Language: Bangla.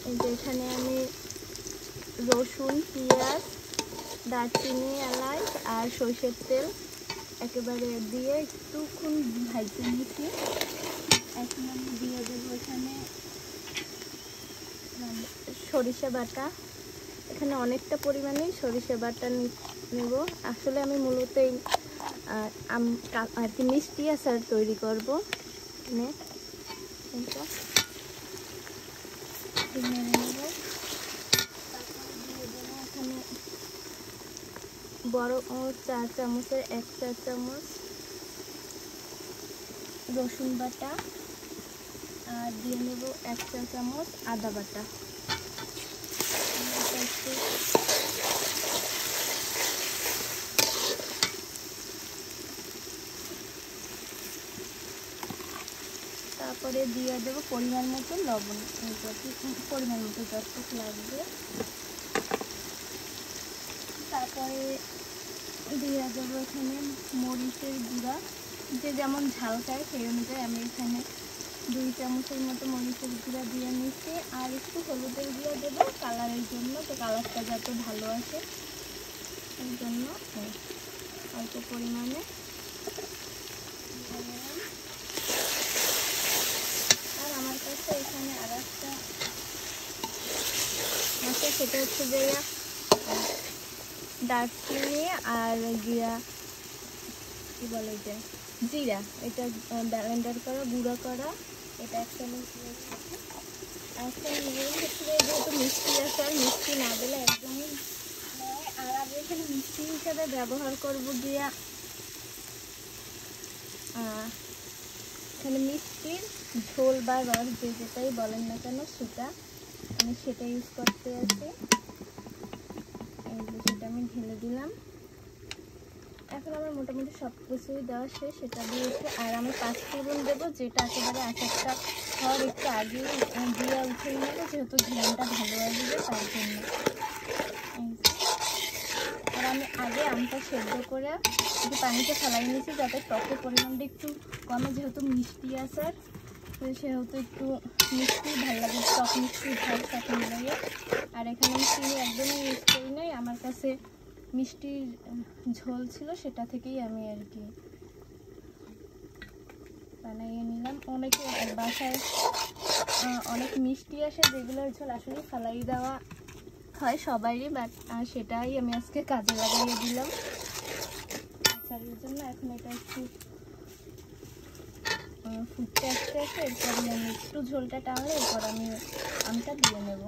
এই যে এখানে আমি রসুন, পেঁয়াজ, দারচিনি, এলাচ আর সরষের তেল একেবারে দিয়ে একটুক্ষণ ভাজতে নিয়েছি। এখন আমি দিয়ে দেবো এখানে সরিষা বাটা। এখানে অনেকটা পরিমাণেই সরিষা বাটা নেব। আসলে আমি মূলত এই আর কি মিষ্টি আচার তৈরি করবো। এখানে এখানে বড় 4 চামচের 1 চা চামচ রসুন বাটা আর দিয়ে নেব 1 চা চামচ আদা বাটা। তারপরে দিয়ে দেবো পরিমাণ মতো লবণ, পরিমাণ মতো যতটুকু লাগবে। তারপরে দিয়ে দেবো এখানে মরিচের গুঁড়া, যে যেমন ঝাল খায় সেই অনুযায়ী আমি এখানে 2 চামচের মতো মরিচের গুঁড়া দিয়ে নিচ্ছি। আর একটু হলুদের গুঁড়া দেবো কালারের জন্য, তো কালারটা যাতে ভালো আসে এই জন্য অল্প পরিমাণে। আর আমার কাছে এখানে আর একটা আছে, সেটা হচ্ছে যে দারচিনি আর কি বলে যে জিরা, এটা ব্লেন্ডার করা, গুঁড়ো করা, এটা 1 চামচ দিয়েছি। এখন যেহেতু মিষ্টি আচার, মিষ্টি না দিলে একদমই নয়। আর আমি এখানে মিষ্টি হিসাবে ব্যবহার করবো এখানে মিষ্টির ঝোল বা রস যেটাই বলেন না কেন সেটা আমি সেটা ইউজ করতে আছি। এই যে সেটা আমি ঢেলে দিলাম। এখন আমার মোটামুটি সব কিছুই দেওয়া শেষ, সেটা দিয়েছি। আর আমি 5 ফোড়ন দেবো, যেটা একেবারে আচারটা খাওয়ার একটু আগে দিয়ে উঠে নেবো, যেহেতু ঘ্রাণটা ভালো আসবে তার জন্য। আর আমি আগে আমটা সেদ্ধ করে একটু পানিতে ফেলাই নিয়েছি, যাতে টকের পরিমাণটা একটু কমে, যেহেতু মিষ্টি আচার সেহেতু একটু মিষ্টি ভালো লাগে, টক মিষ্টি ঝাল সাথে মিলাইয়ে। আর এখানে আমি চিনি একদমই ইউজ করি নাই, আমার কাছে মিষ্টির ঝোল ছিল, সেটা থেকেই আমি আর কি বানিয়ে নিলাম। অনেকে বাসায় অনেক মিষ্টি আসে যেগুলোর ঝোল আসলে ফালাই দেওয়া হয় সবারই, বাট সেটাই আমি আজকে কাজে লাগিয়ে দিলাম আচারের জন্য। এখন এটা একটু ফুটতে আসতে এরপরে আমি একটু ঝোলটা টানলে এরপর আমি আমটা দিয়ে নেব।